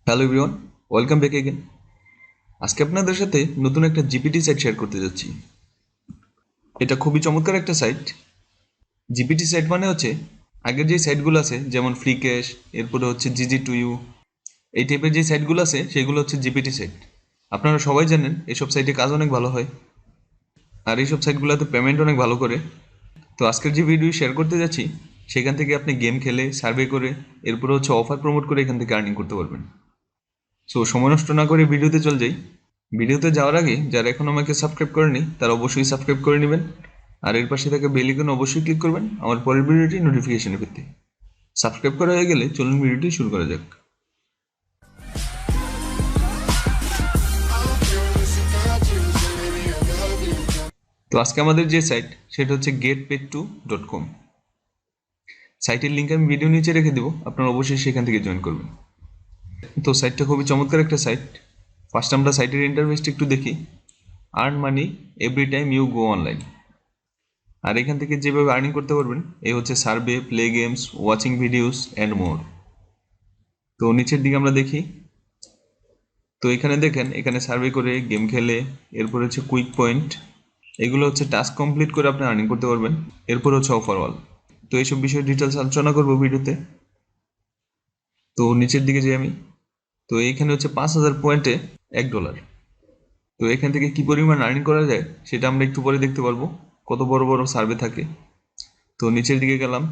Hello everyone, welcome back again. আজকে আপনাদের সাথে নতুন একটা জিপিটি সাইট শেয়ার করতে যাচ্ছি। এটা খুবই চমৎকার একটা সাইট। জিপিটি সাইট মানে হচ্ছে আগের যে সাইটগুলো আছে যেমন ফ্রি ক্যাশ, এরপরে হচ্ছে জিজি টু ইউ, এই টাইপের যে সাইটগুলো আছে সেগুলো হচ্ছে জিপিটি সাইট। আপনারা সবাই জানেন এসব সাইটে কাজ অনেক ভালো হয় আর এইসব সাইটগুলোতে পেমেন্ট অনেক ভালো করে। তো আজকের যে ভিডিও শেয়ার করতে যাচ্ছি সেখান থেকে আপনি গেম খেলে সার্ভে করে এরপরে হচ্ছে অফার প্রমোট করে এখান থেকে আর্নিং করতে পারবেন। সো সময় নষ্ট না করে ভিডিওতে চল যাই। ভিডিওতে যাওয়ার আগে যারা এখন আমাকে সাবস্ক্রাইব করেনি তারা অবশ্যই সাবস্ক্রাইব করে নেবেন আর এর পাশে থাকা বেল আইকন অবশ্যই ক্লিক করবেন আমার পরের ভিডিওটি নোটিফিকেশন পেতে। সাবস্ক্রাইব করা হয়ে গেলে চলুন ভিডিওটি শুরু করা যাক। তো আজকে আমাদের যে সাইট সেটা হচ্ছে getpaidto.com। সাইটের লিঙ্ক আমি ভিডিও নিচে রেখে দেবো, আপনারা অবশ্যই সেখান থেকে জয়েন করবেন। তো সাইটটা খুবই চমৎকার একটা সাইট। ফার্স্ট আমরা সাইটের ইন্টারফেসটা একটু দেখি। Earn money every time you go online. আর এখান থেকে যেভাবে আর্নিং করতে পারবেন এই হচ্ছে survey, play games, watching videos and more. তো নিচের দিকে আমরা দেখি, তো এখানে দেখেন এখানে সার্ভে করে গেম খেলে এরপর হচ্ছে কুইক পয়েন্ট, এগুলো হচ্ছে টাস্ক কমপ্লিট করে আপনি আর্নিং করতে পারবেন। এরপর হচ্ছে অফার ওয়াল। তো এইসব বিষয়ে ডিটেলস আলোচনা করবো ভিডিওতে। তো নিচের দিকে যে আমি, তো এইখানে হচ্ছে 5,000 পয়েন্টে $1। তো এখান থেকে কি পরিমাণ আর্নিং করা যায় সেটা আমরা একটু পরে দেখতে পারবো, কত বড় বড় সার্ভে থাকে। তো নিচের দিকে গেলাম,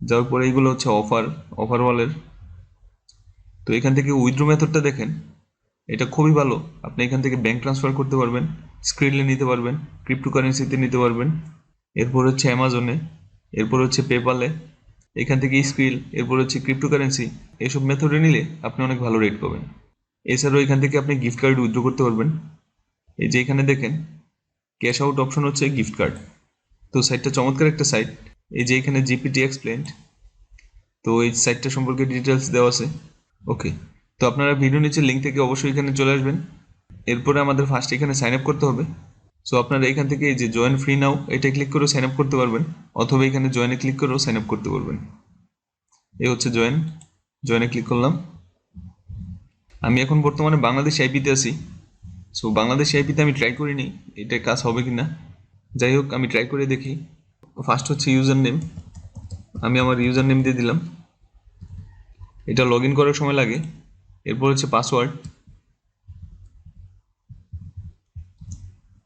যাওয়ার পরে এইগুলো হচ্ছে অফার ওয়ালের। তো এখান থেকে উইথড্র মেথডটা দেখেন, এটা খুবই ভালো। আপনি এখান থেকে ব্যাংক ট্রান্সফার করতে পারবেন, স্ক্রিনে নিতে পারবেন, ক্রিপ্টোকারেন্সিতে নিতে পারবেন, এরপর হচ্ছে অ্যামাজনে, এরপর হচ্ছে পেপালে, এখান থেকে স্ক্রিল, এরপর হচ্ছে ক্রিপ্টোকারেন্সি। এসব মেথডে নিলে আপনি অনেক ভালো রেট পাবেন। এছাড়াও এখান থেকে আপনি গিফট কার্ড উইথড্র করতে পারবেন। এই যে এখানে দেখেন ক্যাশ আউট অপশন হচ্ছে গিফট কার্ড। তো সাইটটা চমৎকার একটা সাইট। এই যে এখানে জিপিটি এক্সপ্লেন্ড, তো এই সাইটটা সম্পর্কে ডিটেলস দেওয়া আছে। ওকে, তো আপনারা ভিডিও নিচে লিঙ্ক থেকে অবশ্যই এখানে চলে আসবেন। এরপরে আমাদের ফার্স্ট এখানে সাইন আপ করতে হবে। সো আপনারা এখান থেকে এই যে জয়েন ফ্রি নাও এটা ক্লিক করে সাইন আপ করতে পারবেন, অথবা এখানে জয়েনে ক্লিক করেও সাইন আপ করতে পারবেন। এই হচ্ছে জয়েনে ক্লিক করলাম। আমি এখন বর্তমানে বাংলাদেশ আইপিতে আছি। সো বাংলাদেশ আইপিতে আমি ট্রাই করিনি এটা কাজ হবে কিনা, যাই হোক আমি ট্রাই করে দেখি। ফার্স্ট হচ্ছে ইউজার নেম, আমি আমার ইউজার নেম দিয়ে দিলাম। এটা লগ ইন করার সময় লাগে। এরপর হচ্ছে পাসওয়ার্ড,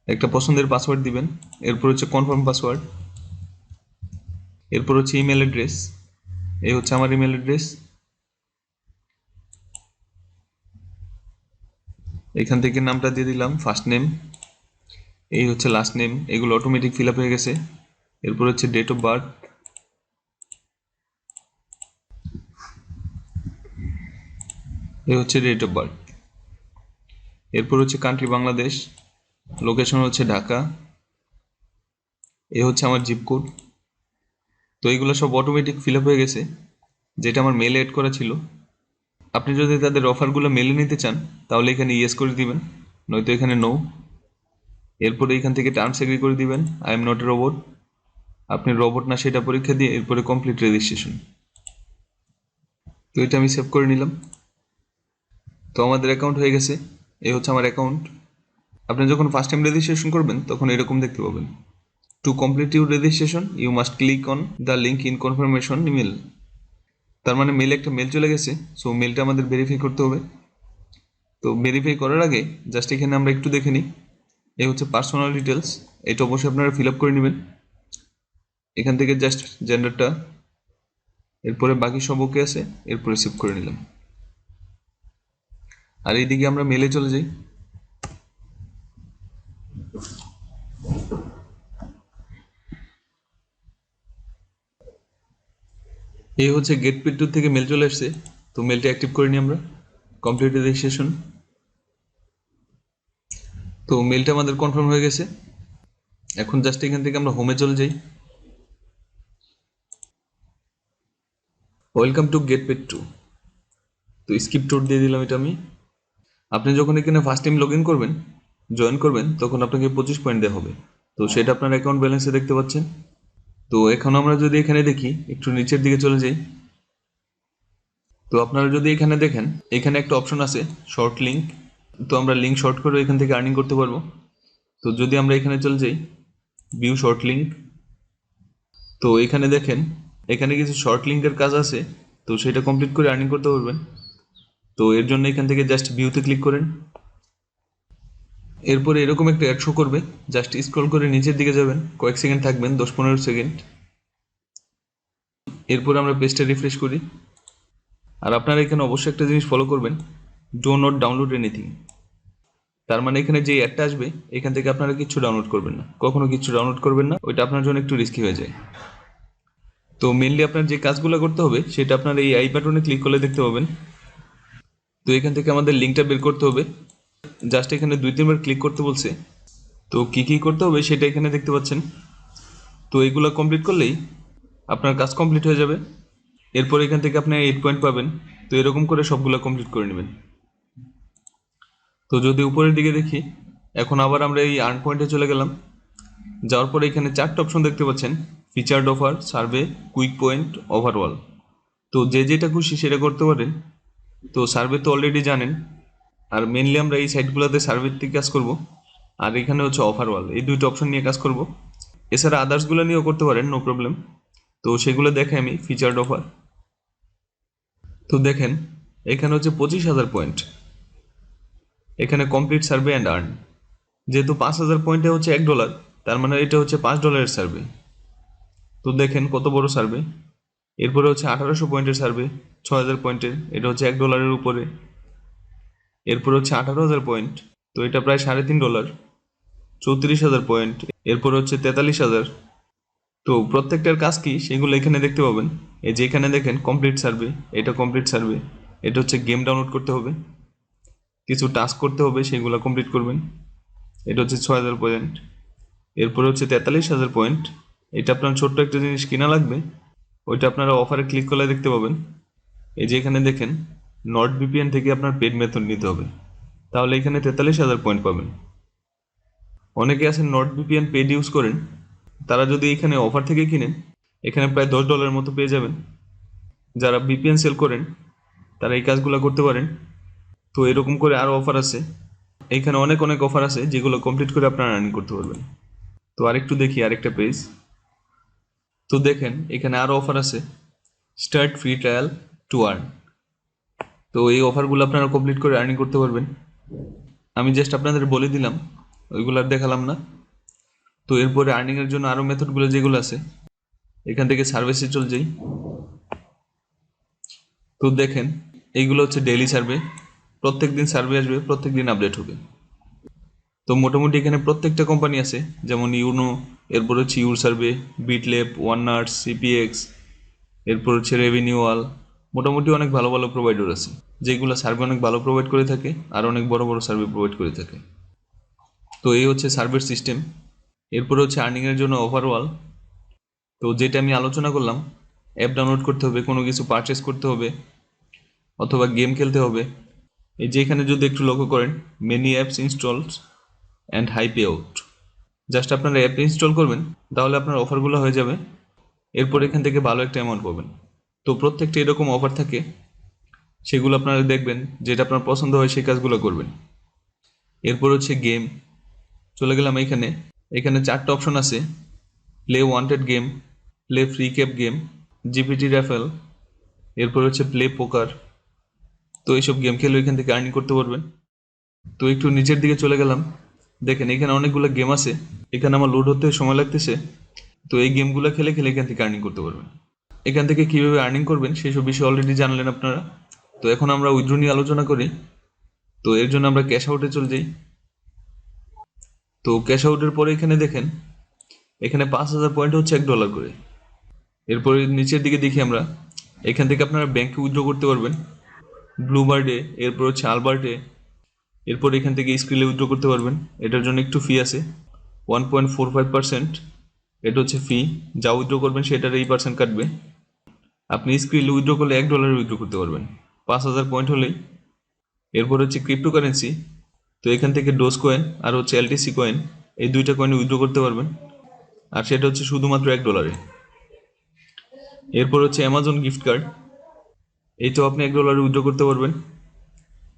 একটা পছন্দের পাসওয়ার্ড দিবেন। এরপর হচ্ছে কনফার্ম পাসওয়ার্ড। এরপর হচ্ছে ইমেল অ্যাড্রেস, এই হচ্ছে আমার ইমেল অ্যাড্রেস। এখান থেকে নামটা দিয়ে দিলাম ফার্স্ট নেম, এই হচ্ছে লাস্ট নেম, এগুলো অটোমেটিক ফিল আপ হয়ে গেছে। এরপর হচ্ছে ডেট অফ বার্থ, এই হচ্ছে ডেট অফ বার্থ। এরপর হচ্ছে কান্ট্রি বাংলাদেশ, লোকেশন হচ্ছে ঢাকা, এই হচ্ছে আমার জিপ কোড। তো এইগুলো সব অটোমেটিক ফিল আপ হয়ে গেছে, যেটা আমার মেলে অ্যাড করা ছিল। আপনি যদি তাদের অফারগুলো মেলে নিতে চান তাহলে এখানে ইয়েস করে দিবেন, নয়তো এখানে নো। এরপরে এখান থেকে টার্মস এগ্রি করে দিবেন, I am not a robot. আপনি রোবট না সেটা পরীক্ষা দিয়ে এরপরে কমপ্লিট রেজিস্ট্রেশন। তো এটা আমি সেভ করে নিলাম। তো আমাদের অ্যাকাউন্ট হয়ে গেছে, এই হচ্ছে আমার অ্যাকাউন্ট। আপনি যখন ফার্স্ট টাইম রেজিস্ট্রেশন করবেন তখন এরকম দেখতে পাবেন। To complete your registration you must click on the link in confirmation email. তার মানে মেলে একটা মেল চলে গেছে, সো মেলটা আমাদের ভেরিফাই করতে হবে। তো ভেরিফাই করার আগে জাস্ট এখানে আমরা একটু দেখে নিই। এই হচ্ছে পার্সোনাল ডিটেলস, এটা অবশ্যই আপনারা ফিল আপ করে নেবেন। এখান থেকে জাস্ট জেন্ডারটা, এরপরে বাকি সব ওকে আছে, এরপরে সেভ করে নিলাম। আর এইদিকে আমরা মেলে চলে যাই। এই হচ্ছে GetPaidTo থেকে মেল চলে আসছে, তো মেলটা অ্যাক্টিভ করে নিই আমরা। কমপ্লিট রেজিস্ট্রেশন, তো মেলটা আমাদের কনফার্ম হয়ে গেছে। এখন জাস্ট এখান থেকে আমরা হোমে চলে যাই। ওয়েলকাম টু GetPaidTo, তো স্কিপ টোর দিয়ে দিলাম এটা আমি। আপনি যখন এখানে ফার্স্ট টাইম লগ ইন করবেন, জয়েন করবেন, তখন আপনাকে 25 পয়েন্ট দেওয়া হবে। তো সেটা আপনার অ্যাকাউন্ট ব্যালেন্সে দেখতে পাচ্ছেন। তো এখন আমরা যদি এখানে দেখি, একটু নিচের দিকে চলে যাই। তো আপনারা যদি এখানে দেখেন, এখানে একটা অপশন আছে শর্ট লিঙ্ক। তো আমরা লিঙ্ক শর্ট করে এখান থেকে আর্নিং করতে পারবো। তো যদি আমরা এখানে চলে যাই ভিউ শর্ট লিঙ্ক, তো এখানে দেখেন এখানে কিছু শর্ট লিঙ্কের কাজ আছে, তো সেটা কমপ্লিট করে আর্নিং করতে পারবেন। তো এর জন্য এখান থেকে জাস্ট ভিউতে ক্লিক করেন, এরপরে এরকম একটা অ্যাড শো করবে, জাস্ট স্ক্রল করে নিচের দিকে যাবেন, কয়েক সেকেন্ড থাকবেন, 10-15 সেকেন্ড। এরপর আমরা পেজটা রিফ্রেশ করি। আর আপনারা এখানে অবশ্যই একটা জিনিস ফলো করবেন, ডো নট ডাউনলোড এনিথিং। তার মানে এখানে যে অ্যাডটা আসবে এখান থেকে আপনারা কিছু ডাউনলোড করবেন না, কখনো কিছু ডাউনলোড করবেন না, ওইটা আপনার জন্য একটু রিস্কি হয়ে যায়। তো মেনলি আপনার যে কাজগুলো করতে হবে সেটা আপনার এই আই বাটনে ক্লিক করলে দেখতে পাবেন। তো এখান থেকে আমাদের লিঙ্কটা বের করতে হবে, জাস্ট এখানে 2-3 বার ক্লিক করতে বলছে। তো কি কি করতে হবে সেটা এখানে দেখতে পাচ্ছেন। তো এগুলো কমপ্লিট করলেই আপনার কাজ কমপ্লিট হয়ে যাবে। এরপর এখান থেকে আপনি 8 পয়েন্ট পাবেন। তো এরকম করে সবগুলো কমপ্লিট করে নেবেন। তো যদি উপরের দিকে দেখি, এখন আবার আমরা এই আর্ন পয়েন্টে চলে গেলাম। যাওয়ার পরে এখানে 4টা অপশন দেখতে পাচ্ছেন, featured offer, survey, quick point, overall. তো যে যেটা খুশি সেটা করতে পারেন। তো সার্ভে তো অলরেডি জানেন, আর মেনলি আমরা এই সাইটগুলোতে সার্ভের থেকে কাজ করব। আর এখানে হচ্ছে ওভারঅল, এই দুইটা অপশন নিয়ে কাজ করব। এছাড়া আদার্সগুলো নিয়েও করতে পারেন, নো প্রবলেম। তো সেগুলো দেখে আমি ফিচার্ড অফার। তো দেখেন এখানে হচ্ছে 25,000 পয়েন্ট, এখানে কমপ্লিট সার্ভে অ্যান্ড আর্ন। যেহেতু 5,000 পয়েন্টে হচ্ছে $1, তার মানে এটা হচ্ছে $5 সার্ভে। তো দেখেন কত বড় সার্ভে। এরপরে হচ্ছে 1800 পয়েন্টের সার্ভে, 6,000 পয়েন্টের, এটা হচ্ছে $1 উপরে। এরপরে হচ্ছে 18,000 পয়েন্ট, তো এটা প্রায় $3.5। 34,000 পয়েন্ট, এরপরে হচ্ছে 43,000। তো প্রত্যেকটার কাজ কি সেগুলো এখানে দেখতে পাবেন। এই যে এখানে দেখেন কমপ্লিট সার্ভে, এটা কমপ্লিট সার্ভে, এটা হচ্ছে গেম ডাউনলোড করতে হবে, কিছু টাস্ক করতে হবে, সেগুলো কমপ্লিট করবেন। এটা হচ্ছে 6,000 পয়েন্ট। এরপরে হচ্ছে 43,000 পয়েন্ট, এটা আপনার ছোট্ট একটা জিনিস কিনা লাগবে, ওইটা আপনারা অফারে ক্লিক করলে দেখতে পাবেন। এই যে এখানে দেখেন নট ভিপিএন থেকে আপনার পেড মেথড নিতে হবে, তাহলে এখানে 43,000 পয়েন্ট পাবেন। অনেকে আছেন নট ভিপিএন পেড ইউজ করেন, তারা যদি এখানে অফার থেকে কিনেন এখানে প্রায় $10 মতো পেয়ে যাবেন। যারা ভিপিএন সেল করেন তারা এই কাজগুলো করতে পারেন। তো এরকম করে আরও অফার আছে, এইখানে অনেক অনেক অফার আছে যেগুলো কমপ্লিট করে আপনারা আর্নিং করতে পারবেন। তো আরেকটু দেখি আরেকটা পেজ। তো দেখেন এখানে আরও অফার আছে, start free trial to earn. তো এই অফারগুলো আপনারা কমপ্লিট করে আর্নিং করতে পারবেন। আমি জাস্ট আপনাদের বলে দিলাম, ওইগুলো আর দেখালাম না। তো এরপরে আর্নিংয়ের জন্য আরও মেথডগুলো যেগুলো আছে, এখান থেকে সার্ভিসে চলে যাই। তো দেখেন এইগুলো হচ্ছে ডেইলি সার্ভে, প্রত্যেক দিন সার্ভে আসবে, প্রত্যেক দিন আপডেট হবে। তো মোটামুটি এখানে প্রত্যেকটা কোম্পানি আছে, যেমন ইউনো, এরপর হচ্ছে ইউর সার্ভে, বিটলেপ, ওয়াননার্স, সিপিএক্স, এরপর হচ্ছে রেভিনিউয়াল। মোটামুটি অনেক ভালো ভালো প্রোভাইডার আছে যেগুলো সার্ভে অনেক ভালো প্রোভাইড করে থাকে, আর অনেক বড় বড় সার্ভে প্রোভাইড করে থাকে। তো এই হচ্ছে সার্ভের সিস্টেম। এরপর হচ্ছে আর্নিংয়ের জন্য ওভারঅল। তো যেটা আমি আলোচনা করলাম, অ্যাপ ডাউনলোড করতে হবে, কোনো কিছু পারচেস করতে হবে, অথবা গেম খেলতে হবে। এই যে এখানে যদি একটু লক্ষ্য করেন, many apps installs and high payout. Just আপনারা অ্যাপ ইনস্টল করবেন, তাহলে আপনার অফারগুলো হয়ে যাবে। এরপর এখান থেকে ভালো একটা অ্যামাউন্ট পাবেন। তো প্রত্যেকটা এরকম অফার থাকে, সেগুলো আপনারা দেখবেন, যেটা আপনার পছন্দ হয় সেই কাজগুলো করবেন। এরপর হচ্ছে গেম, চলে গেলাম এখানে। এখানে 4টা অপশন আছে, play wanted game, play free cap game, GPT raffle, এরপর হচ্ছে প্লে পোকার। তো এইসব গেম খেলে এখান থেকে আর্নিং করতে পারবেন। তো একটু নিচের দিকে চলে গেলাম, দেখেন এখানে অনেকগুলো গেম আছে, এখানে আমার লোড হতে সময় লাগতেছে। তো এই গেমগুলো খেলে খেলে এখান থেকে আর্নিং করতে পারবেন। এখান থেকে কীভাবে আর্নিং করবেন সেসব বিষয় অলরেডি জানলেন আপনারা। তো এখন আমরা উইথড্র নিয়ে আলোচনা করি। তো এর জন্য আমরা ক্যাশ আউটে চলে যাই। তো ক্যাশ আউটের পরে এখানে দেখেন, এখানে 5,000 পয়েন্ট হচ্ছে $1 করে। এরপরে নিচের দিকে দেখি আমরা, এখান থেকে আপনারা ব্যাংকে উইথড্র করতে পারবেন, ব্লুবার্ডে, এরপর হচ্ছে আলবার্টে। এরপর এখান থেকে স্ক্রিলে উইথড্র করতে পারবেন। এটার জন্য একটু ফি আছে, 1.45%। এটা হচ্ছে ফি, যা উইথড্র করবেন সেটার এই পার্সেন্ট কাটবে। আপনি স্ক্রিলে উইথড্র করলে $1 উইথড্র করতে পারবেন, 5,000 পয়েন্ট হলেই। এরপর হচ্ছে ক্রিপ্টোকারেন্সি। তো এখান থেকে ডোজ কয়েন আর হচ্ছে এলটিসি কয়েন, এই দুইটা কয়েন উইথড্র করতে পারবেন, আর সেটা হচ্ছে শুধুমাত্র $1। এরপর হচ্ছে অ্যামাজন গিফট কার্ড। এই তো আপনি $1 উইথড্র করতে পারবেন,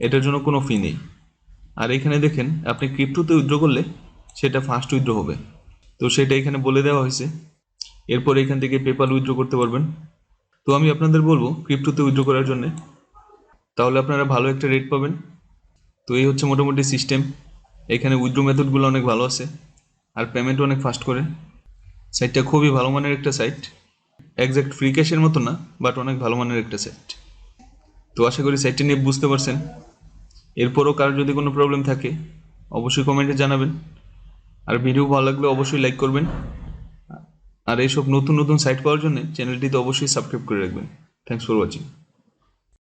এটার জন্য কোনো ফি নেই। আর এখানে দেখেন আপনি ক্রিপ্টোতে উইথড্র করলে সেটা ফার্স্ট উইথড্র হবে, তো সেটা এখানে বলে দেওয়া হয়েছে। এরপর এখান থেকে পেপাল উইথড্র করতে পারবেন। তো আমি আপনাদের বলবো ক্রিপ্টোতে উইথড্র করার জন্য, তাহলে আপনারা ভালো একটা রেট পাবেন। তো এই হচ্ছে মোটামুটি সিস্টেম। এখানে উইথড্র মেথডগুলো অনেক ভালো আছে, আর পেমেন্ট অনেক ফাস্ট করে। সাইটটা খুবই ভালো মানের একটা সাইট, একজ্যাক্ট ফ্রি ক্যাশের মতো না, বাট অনেক ভালো মানের একটা সাইট। তো আশা করি সাইটটা নিয়ে বুঝতে পারছেন। এরপরও কারোর যদি কোনো প্রবলেম থাকে অবশ্যই কমেন্টে জানাবেন, আর ভিডিও ভালো লাগলে অবশ্যই লাইক করবেন, আর এইসব নতুন নতুন সাইট পাওয়ার জন্য চ্যানেলটিতে অবশ্যই সাবস্ক্রাইব করে রাখবেন। Thanks for watching.